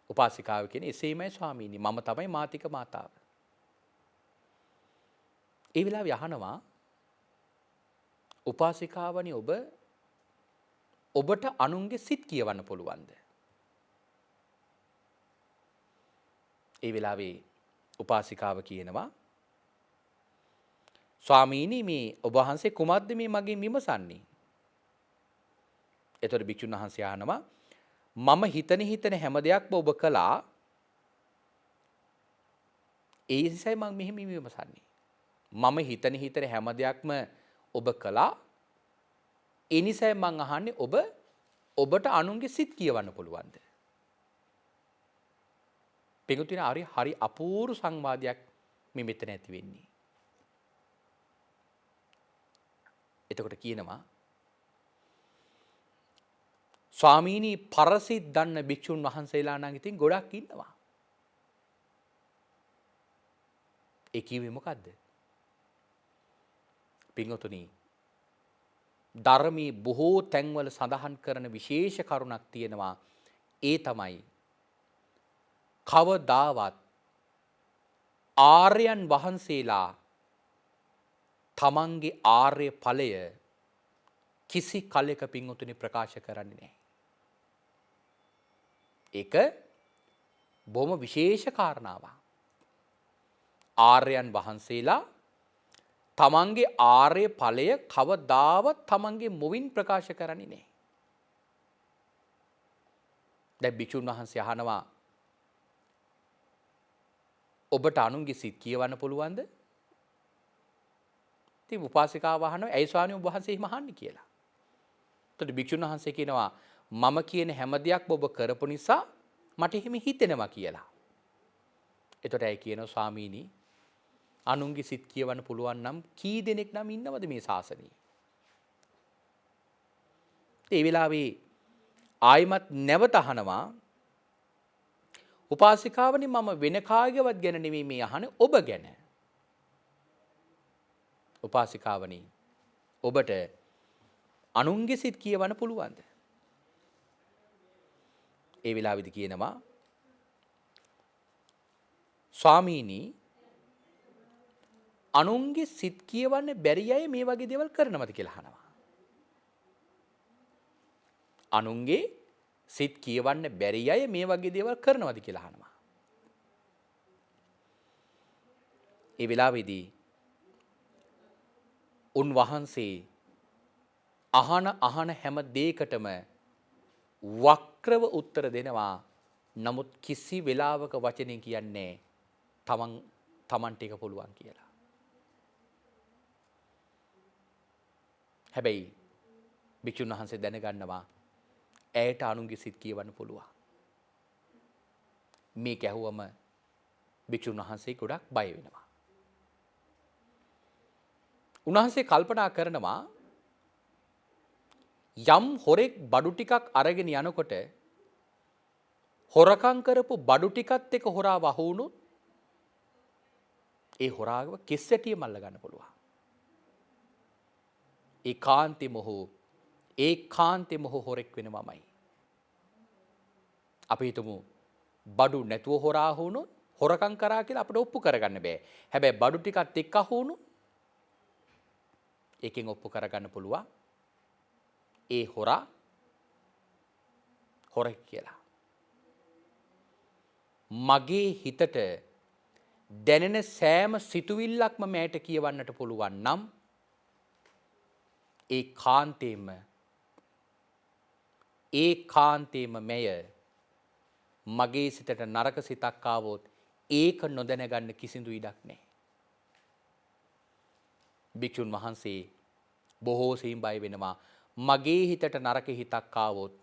උපාසිකාව කියන්නේ එසේමයි ස්වාමීනි, මම තමයි මාතික මාතාව. ඒ වෙලාවේ අහනවා, උපාසිකාවනි ඔබට අනුන්ගේ සිත් කියවන්න පුළුවන්ද? ඒ වෙලාවේ උපාසිකාව කියනවා, ස්වාමීනි මේ ඔබ වහන්සේ කුමක්ද මේ මගෙන් විමසන්නේ? එතකොට භික්ෂුන් වහන්සේ අහනවා, මම හිතන හැම දෙයක්ම ඔබ කළා, ඒ නිසායි මම මෙහෙම විමසන්නේ. මම හිතන හැම දෙයක්ම ඔබ කළා, ඒ නිසායි මම අහන්නේ ඔබට අනුන්ගේ සිත් කියවන්න පුළුවන්ද? පිටුතින හරි අපූර්ව සංවාදයක් මේ මෙතන ඇති වෙන්නේ. එතකොට කියනවා, ස්වාමීනි පරසිත දන්න භික්ෂුන් වහන්සේලා නම් ඉතින් ගොඩක් ඉන්නවා. ඒ කිව්වේ මොකද්ද? පින්වතුනි, ධර්මයේ බොහෝ තැන්වල සඳහන් කරන විශේෂ කරුණක් තියෙනවා. ඒ තමයි කවදාවත් ආර්යයන් වහන්සේලා තමන්ගේ ආර්ය ඵලය කිසි කලයක පින්වතුනි ප්‍රකාශ කරන්නේ නැහැ. ඒක බොහොම විශේෂ කාරණාවක්. ආර්යයන් වහන්සේලා තමන්ගේ ආර්ය ඵලය කවදාවත් තමන්ගේ මුවින් ප්‍රකාශ කරන්නේ නැහැ. දැන් භික්ෂුන් වහන්සේ අහනවා, ඔබට අනුන්ගේ සිත් කියවන්න පුළුවන්ද? ඉතින් උපාසිකාව අහනවා, ඇයි ස්වාමීන් වහන්සේ එහෙම අහන්නේ කියලා. එතකොට භික්ෂුන් වහන්සේ කියනවා, මම කියන හැම දෙයක්ම ඔබ කරපු නිසා මට එහෙම හිතෙනවා කියලා. එතකොට ඇයි කියනවා, ස්වාමීනි අනුන්ගේ සිත් කියවන්න පුළුවන් නම් කී දෙනෙක් නම් ඉන්නවද මේ ශාසනයේ? ඒ වෙලාවේ ආයිමත් නැවත අහනවා, උපාසිකාවනි මම වෙන කාගේවත් ගැන නෙමෙයි මේ අහන්නේ, ඔබ ගැන. උපාසිකාවනි ඔබට අනුන්ගේ සිත් කියවන්න පුළුවන්ද? ඒ වෙලාවේදී කියනවා, ස්වාමීනි අනුන්ගේ සිත් කියවන්න බැරි අය මේ වගේ දේවල් කරනවද කියලා අහනවා. අනුන්ගේ සිත් කියවන්න බැරි අය මේ වගේ දේවල් කරනවද කියලා අහනවා. ඒ වෙලාවේදී උන්වහන්සේ අහන හැම දෙයකටම වක්‍රව උත්තර දෙනවා. නමුත් කිසි වෙලාවක වචනෙන් කියන්නේ තමන්ට එක පුළුවන් කියලා. හැබැයි භික්ෂුන් වහන්සේ දැනගන්නවා ඇයට අනුන්ගේ සිත් කියවන්න පුළුවන්. මේක ඇහුවම භික්ෂුන් වහන්සේ ගොඩක් බය වෙනවා. උන්වහන්සේ කල්පනා කරනවා, යම් හොරෙක් බඩු ටිකක් අරගෙන යනකොට හොරකම් කරපු බඩු ටිකත් එක්ක හොරා වහු වුණොත් ඒ හොරාව කෙස්සැටිය මල්ල ගන්න පුළුවන්. ඒකාන්තෙම හොරෙක් වෙනවමයි. අපි හිතමු බඩු නැතුව හොරා වුණොත් හොරකම් කරා කියලා අපිට ඔප්පු කරගන්න බෑ. හැබැයි බඩු ටිකත් එක්ක වුණොත් ඒකෙන් ඔප්පු කරගන්න පුළුවන්. ඒ හොරා හොරෙක් කියලා. මගේ හිතට දැනෙන සෑම සිතුවිල්ලක්ම මෑට කියවන්නට පුළුවන් නම් ඒ කාන්තේම මෙය මගේ සිතට නරක සිතක් ආවොත් ඒක නොදැනගන්න කිසිදු ඉඩක් නැහැ. භික්ෂුන් වහන්සේ බොහෝ සෙයින් බය වෙනවා. මගේ හිතට නරක හිතක් ආවොත්,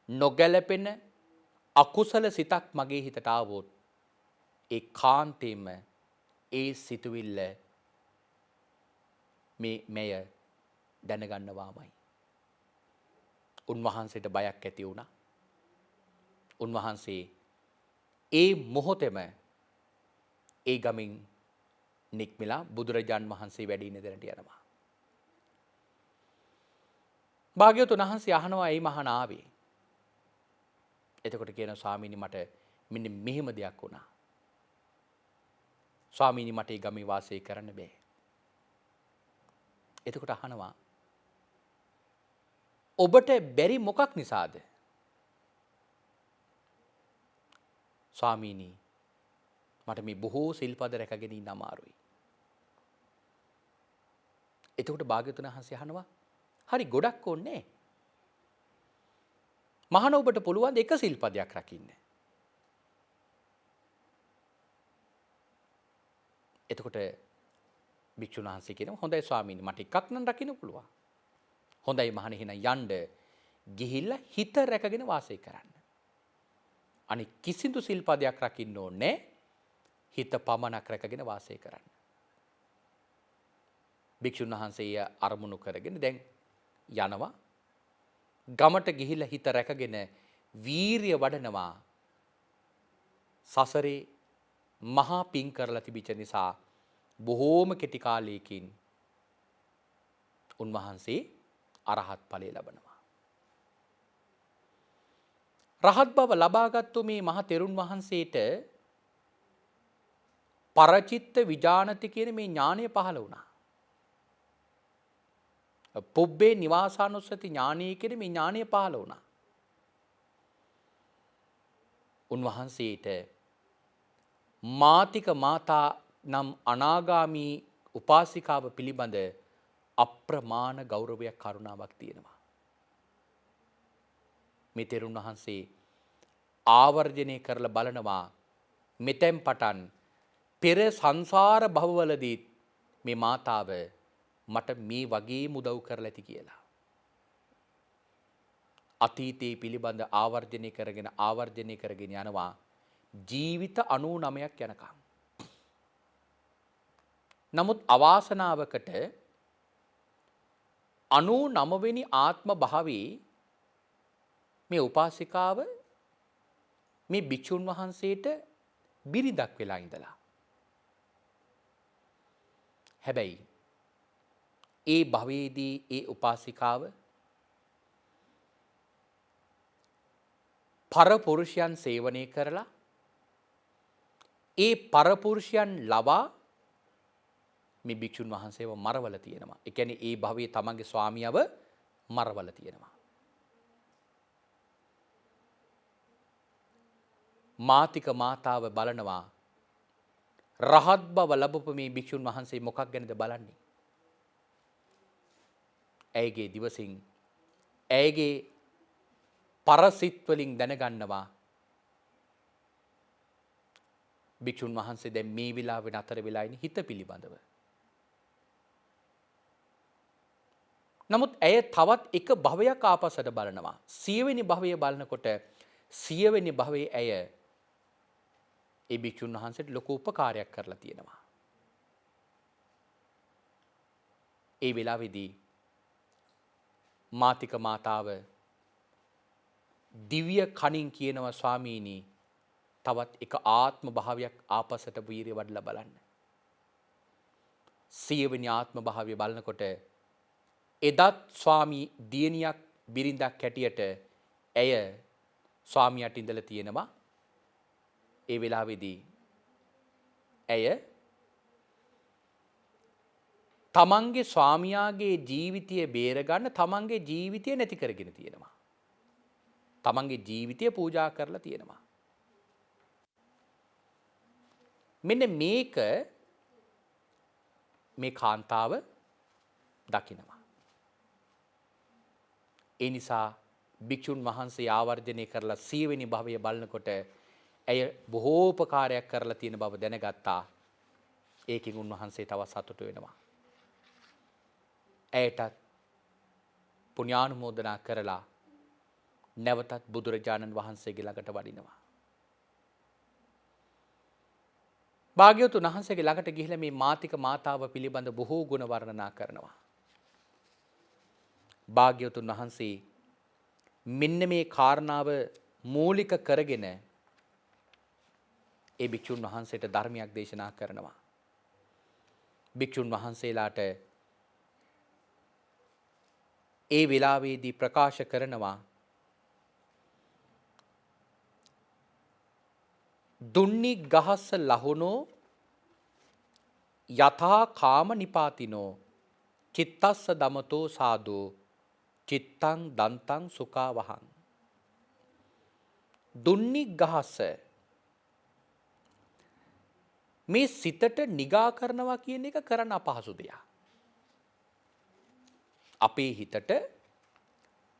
නොගැලපෙන අකුසල සිතක් මගේ හිතට ආවොත් ඒ කාන්තේම ඒ සිතුවිල්ල මෙය දැනගන්නවාමයි. උන්වහන්සේට බයක් ඇති වුණා. උන්වහන්සේ ඒ මොහොතේම ඒ ගමින් නික්මිලා බුදුරජාන් වහන්සේ වැඩ ඉන්න තැනට යනවා. භාග්‍යවතුන් වහන්සේ අහනවා ඇයි මහාන ආවේ? එතකොට කියනවා ස්වාමීනි මට මෙන්න මෙහෙම දෙයක් වුණා. ස්වාමීනි මට ඒ ගමේ වාසය කරන්න බෑ. එතකොට අහනවා ඔබට බැරි මොකක් නිසාද? ස්වාමීනි මට මේ බොහෝ සිල්පද රැකගෙන ඉන්න අමාරුයි. එතකොට භාග්‍යවතුන් වහන්සේ අහනවා හරි ගොඩක් ඕනේ. මහණ ඔබට පුළුවන් එක සිල්පදයක් රකින්න. එතකොට භික්ෂුන් වහන්සේ කියනවා හොඳයි ස්වාමීනි මට එකක් නම් රකින්න පුළුවන්. හොඳයි මහණ එහෙනම් යන්න ගිහිල්ලා හිත රැකගෙන වාසය කරන්න. අනික කිසිදු සිල්පදයක් රකින්න ඕනේ හිත පමණක් රැකගෙන වාසය කරන්න. භික්ෂුන් වහන්සේ අරමුණු කරගෙන දැන් යනවා. ගමට ගිහිල්ලා හිත රැකගෙන වීරිය වඩනවා. සසරේ මහා පිං කරලා තිබිච්ච නිසා බොහෝම කෙටි කාලයකින් උන්වහන්සේ අරහත් ඵලය ලබනවා. රහත් බව ලබාගත්තු මේ මහ තෙරුන් වහන්සේට පරචිත්ත විජානති කියන මේ ඥානය පහළ වුණා. පුබ්බේ නිවාසානුස්සති ඥානය කියන මේ ඥානය පහළ වුණා. උන්වහන්සේට මාතික මාතා නම් අනාගාමී උපාසිකාව පිළිබඳ අප්‍රමාණ ගෞරවයක් කරුණාවක් තියෙනවා. මේ තෙරුන් වහන්සේ ආවර්ජනය කරලා බලනවා මෙතෙන් පටන් පෙර සංසාර භවවලදී මේ මාතාව මට මේ වගේ මුදව් කරලා ඇති කියලා. අතීතයේ පිළිබඳ ආවර්ජනය කරගෙන යනවා ජීවිත 99ක් යනකම්. නමුත් අවාසනාවකට 99 වෙනි ආත්ම භාවයේ මේ උපාසිකාව මේ භික්ෂුන් වහන්සේට බිරිඳක් වෙලා ඉඳලා. හැබැයි ඒ භවයේදී ඒ උපාසිකාව පරපුරුෂයන් සේවනය කරලා ඒ පරපුරුෂයන් ලවා මේ භික්ෂුන් වහන්සේව මරවල තියෙනවා. ඒ කියන්නේ ඒ භවයේ තමන්ගේ ස්වාමියව මරවල තියෙනවා. මාතික මාතාව බලනවා රහත් බව ලැබපු මේ භික්ෂුන් වහන්සේ මොකක් ගැනද බලන්නේ? ඇයගේ දිවසින් ඇයගේ පරසිට වලින් දැනගන්නවා භික්ෂුන් වහන්සේ දැන් මේ විලාවේ නතර වෙලා ඉන්නේ හිත පිළිබඳව. නමුත් ඇය තවත් එක භවයක් ආපස්සට බලනවා. 100 වෙනි භවය බලනකොට 100 වෙනි භවයේ ඇය ඒ භික්ෂුන් වහන්සේට ලොකු උපකාරයක් කරලා තියෙනවා. ඒ වෙලාවේදී මාතික මාතාව දිව්‍ය කණින් කියනවා ස්වාමීනි තවත් එක ආත්ම භාවයක් ආපස්සට වීරිය වඩලා බලන්න. 100 වෙනි ආත්ම භාවය බලනකොට එදත් ස්වාමී දියණියක් බිරිඳක් හැටියට ඇය ස්වාමියාට ඉඳලා තියෙනවා. ඒ වෙලාවේදී ඇය තමන්ගේ ස්වාමියාගේ ජීවිතය බේරගන්න තමන්ගේ ජීවිතය නැති කරගෙන තියෙනවා. තමන්ගේ ජීවිතය පූජා කරලා තියෙනවා. මෙන්න මේක මේ කාන්තාව දකිනවා. ඒ නිසා භික්ෂුන් වහන්සේ ආවර්ජනය කරලා 100 වෙනි භවය බලනකොට ඇය බොහෝ උපකාරයක් කරලා තියෙන බව දැනගත්තා. ඒකෙන් උන්වහන්සේ තවත් සතුටු වෙනවා. ඇයටත් පුණ්‍යානුමෝදනා කරලා නැවතත් බුදුරජාණන් වහන්සේගේ ළඟට වඩිනවා. භාග්‍යවතුන් වහන්සේගේ ළඟට ගිහිලා මේ මාතික මාතාව පිළිබඳ බොහෝ ගුණ වර්ණනා කරනවා. භාග්‍යවතුන් වහන්සේ මෙන්න මේ කාරණාව මූලික කරගෙන ඒ භික්ෂුන් වහන්සේට ධර්මයක් දේශනා කරනවා. භික්ෂුන් වහන්සේලාට ඒ වෙලාවේදී ප්‍රකාශ කරනවා දුන්නි ගහස්ස ලහුනෝ යථා කාම නිපාතිනෝ චිත්තස්ස දමතෝ සාදෝ චිත්තං දන්තං සුඛා වහං. දුන්නි ගහස්ස මේ සිතට නිගා කරනවා කියන එක කරන්න අපහසු දෙයක්. අපේ හිතට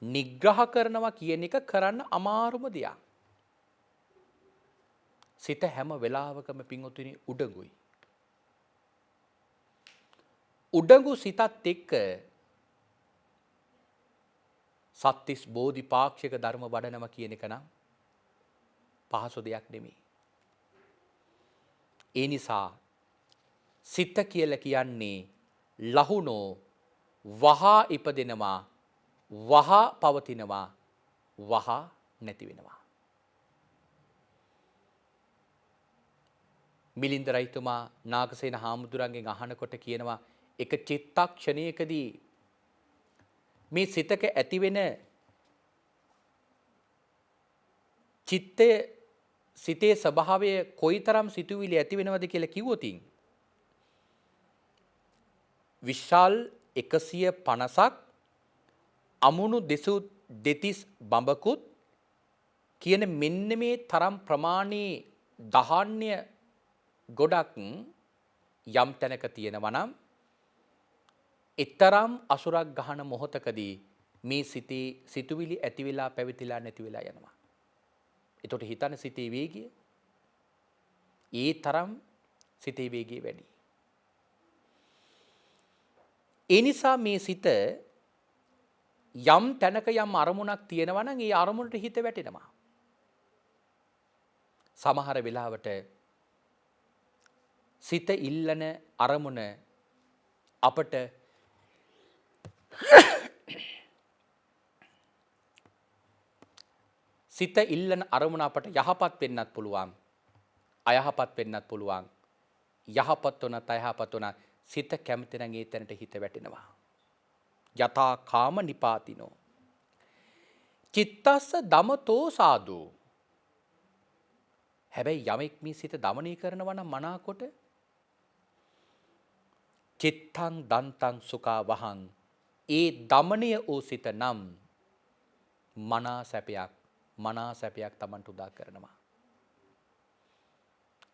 නිග්‍රහ කරනවා කියන එක කරන්න අමාරුම දෙයක්. සිත හැම වෙලාවකම පිංගුතුනි උඩඟුයි. උඩඟු සිතත් එක්ක සත්‍තිස් බෝධිපාක්ෂික ධර්ම වඩනවා කියන එක නම් පහසු දෙයක් නෙමෙයි. ඒ නිසා සිත කියලා කියන්නේ ලහුනෝ වහා ඉපදෙනවා වහා පවතිනවා වහා නැති වෙනවා. මිලින්ද රයිතුමා නාගසේන හාමුදුරන්ගෙන් අහනකොට කියනවා එක චිත්තක්ෂණයකදී මේ සිතක ඇතිවෙන චිත්තය සිතේ ස්වභාවය කොයිතරම් සිතුවිලි ඇති වෙනවද කියලා කිව්වොතින් විශාල් 150ක් අමුණු දෙතිස් බඹකුත් කියන මෙන්න මේ තරම් ප්‍රමාණී දහාන්‍ය ගොඩක් යම් තැනක තියෙනවා නම් ඊතරම් අසුරක් ගහන මොහොතකදී මේ සිතේ සිතුවිලි ඇති වෙලා පැවිතිලා නැති වෙලා යනවා. එතකොට හිතන සිතේ වේගය ඒ තරම් සිතේ වේගය වැඩි. ඒ නිසා මේ සිත යම් තැනක යම් අරමුණක් තියෙනවා නම් ඒ අරමුණට හිත වැටෙනවා. සමහර වෙලාවට සිත ඉල්ලන අරමුණ අපට සිත ඉල්ලන අරමුණ අපට යහපත් වෙන්නත් පුළුවන් අයහපත් වෙන්නත් පුළුවන්. යහපත් වුණත් අයහපත් වුණත් සිත කැමති නම් ඒ තැනට හිත වැටෙනවා. යථා කාම නිපාතිනෝ චිත්තස්ස දමතෝ සාදු. හැබැයි යමෙක් මේ සිත දමනය කරනවා නම් මනාකොට චිත්තං දන්තං සුඛා වහං ඒ දමනය වූ සිත නම් මනා සැපයක් Tamanට උදා කරනවා.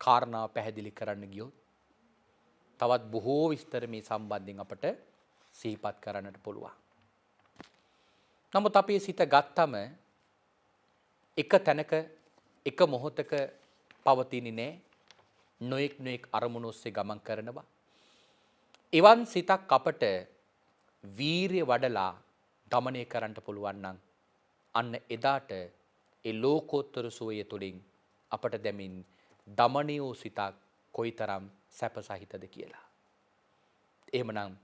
කාරණාව පැහැදිලි කරන්න ගියොත් තවත් බොහෝ විස්තර මේ සම්බන්ධයෙන් අපට සිහිපත් කරන්නට පුළුවන්. නමුත් අපේ සිත ගත්තම එක තැනක එක මොහොතක පවතින්නේ නැහැ. නොඑක් අරමුණු ඔස්සේ ගමන් කරනවා. එවන් සිතක් අපට වීරිය වඩලා দমনය කරන්න පුළුවන් නම් අන්න එදාට ඒ ලෝකෝත්තර සෝය තුළින් අපට දැමින් দমনය වූ සිතක් කොයිතරම් සැපසහිතද කියලා. එහෙමනම්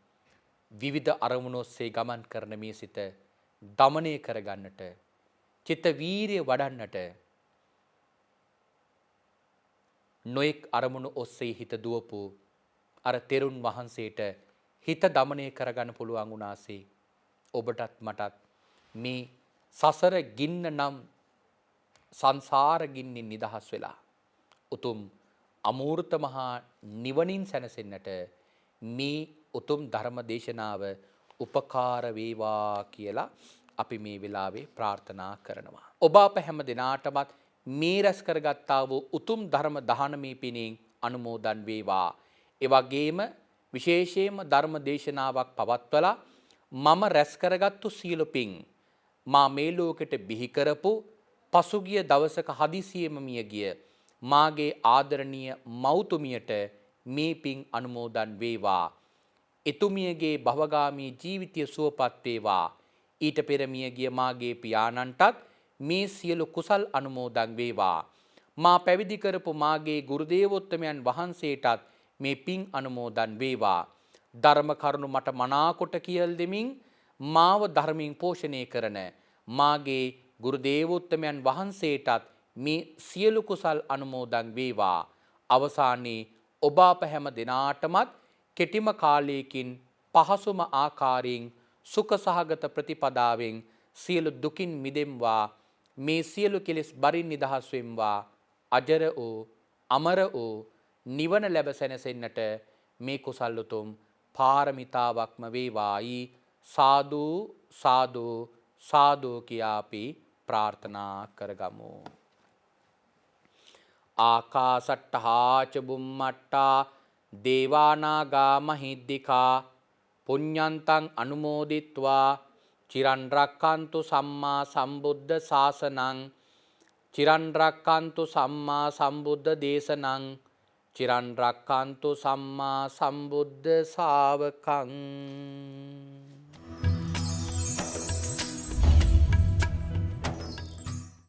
විවිධ අරමුණු ඔස්සේ ගමන් කරන මේ සිත দমনය කරගන්නට චිත්ත වීරිය වඩන්නට නොඑක් අරමුණු ඔස්සේ හිත දුවපු අර තෙරුන් වහන්සේට හිත দমনය කරගන්න පුළුවන් වුණාසේ ඔබටත් මටත් මේ සසර ගින්න නම් සංසාර ගින්නින් නිදහස් වෙලා උතුම් අමූර්ත මහා නිවනින් සැනසෙන්නට මේ උතුම් ධර්ම දේශනාව උපකාර වේවා කියලා අපි මේ වෙලාවේ ප්‍රාර්ථනා කරනවා. ඔබ අප හැම දිනාටමත් මේ රැස් කරගත්තා වූ උතුම් ධර්ම දානමේ පිණින් අනුමෝදන් වේවා. ඒ වගේම විශේෂයෙන්ම ධර්ම දේශනාවක් පවත්වලා මම රැස් කරගත්තු සියලු පින් මා මේ ලෝකෙට බිහි කරපු පසුගිය දවසක හදිසියෙම මිය ගිය මාගේ ආදරණීය මව්තුමියට මේ පින් අනුමෝදන් වේවා. එතුමියගේ භවගාමී ජීවිතය සුවපත් වේවා. ඊට පෙර මිය ගිය මාගේ පියාණන්ටත් මේ සියලු කුසල් අනුමෝදන් වේවා. මා පැවිදි කරපු මාගේ ගුරුදේවෝත්තමයන් වහන්සේටත් මේ පින් අනුමෝදන් වේවා. ධර්ම කරුණු මට මනාකොට කියලා දෙමින් මාව ධර්මයෙන් පෝෂණය කරන මාගේ ගුරුදේවෝත්තමයන් වහන්සේටත් මේ සියලු කුසල් අනුමෝදන් වේවා. අවසානයේ ඔබ අප හැම දිනාටමත් කෙටිම කාලයකින් පහසුම ආකාරයෙන් සුඛ සහගත ප්‍රතිපදාවෙන් සියලු දුකින් මිදෙම්වා. මේ සියලු කෙලෙස් බරින් නිදහස් වෙම්වා. අජර වූ අමර වූ නිවන ලැබ සැනසෙන්නට මේ කුසල් උතුම් පාරමිතාවක්ම වේවායි. සාදු සාදු සාදු කියා අපි ප්‍රාර්ථනා කරගමු. ආකාසට්ටහා ච බුම්මට්ටා දේවානාගා මහිද්దికා පුඤ්ඤන්තං අනුමෝදිත්වා චිරන් රක්칸තු සම්මා සම්බුද්ධ ශාසනං චිරන් රක්칸තු සම්මා සම්බුද්ධ දේශනං චිරන් රක්칸තු සම්මා සම්බුද්ධ ශාවකං.